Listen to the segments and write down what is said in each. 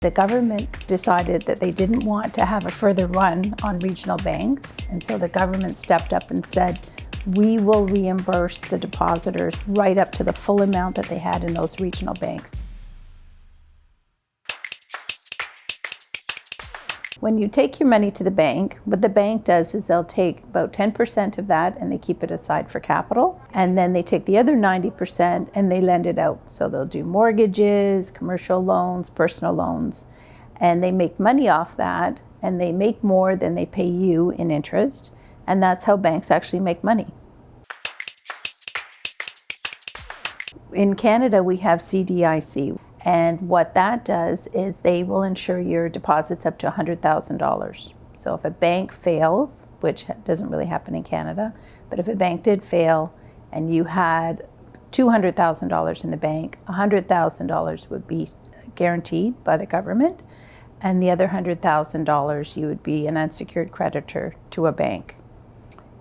The government decided that they didn't want to have a further run on regional banks, and so the government stepped up and said, we will reimburse the depositors right up to the full amount that they had in those regional banks. When you take your money to the bank, what the bank does is they'll take about 10% of that and they keep it aside for capital. And then they take the other 90% and they lend it out. So they'll do mortgages, commercial loans, personal loans, and they make money off that, and they make more than they pay you in interest. And that's how banks actually make money. In Canada, we have CDIC. And what that does is they will insure your deposits up to $100,000. So if a bank fails, which doesn't really happen in Canada, but if a bank did fail and you had $200,000 in the bank, $100,000 would be guaranteed by the government, and the other $100,000 you would be an unsecured creditor to a bank.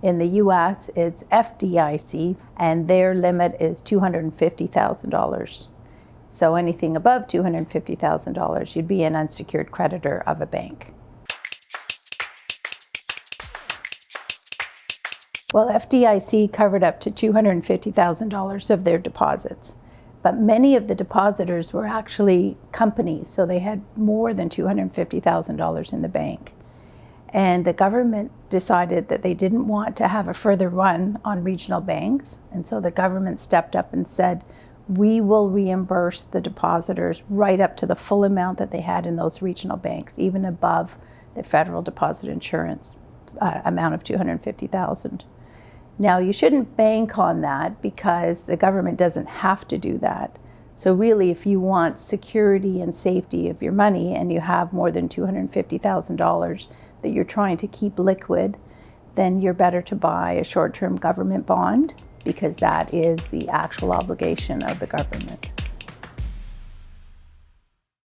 In the US, it's FDIC, and their limit is $250,000. So anything above $250,000, you'd be an unsecured creditor of a bank. Well, FDIC covered up to $250,000 of their deposits, but many of the depositors were actually companies, so they had more than $250,000 in the bank. And the government decided that they didn't want to have a further run on regional banks, and so the government stepped up and said, we will reimburse the depositors right up to the full amount that they had in those regional banks, even above the federal deposit insurance amount of $250,000. Now, you shouldn't bank on that because the government doesn't have to do that. So really, if you want security and safety of your money and you have more than $250,000 that you're trying to keep liquid, then you're better to buy a short-term government bond, because that is the actual obligation of the government.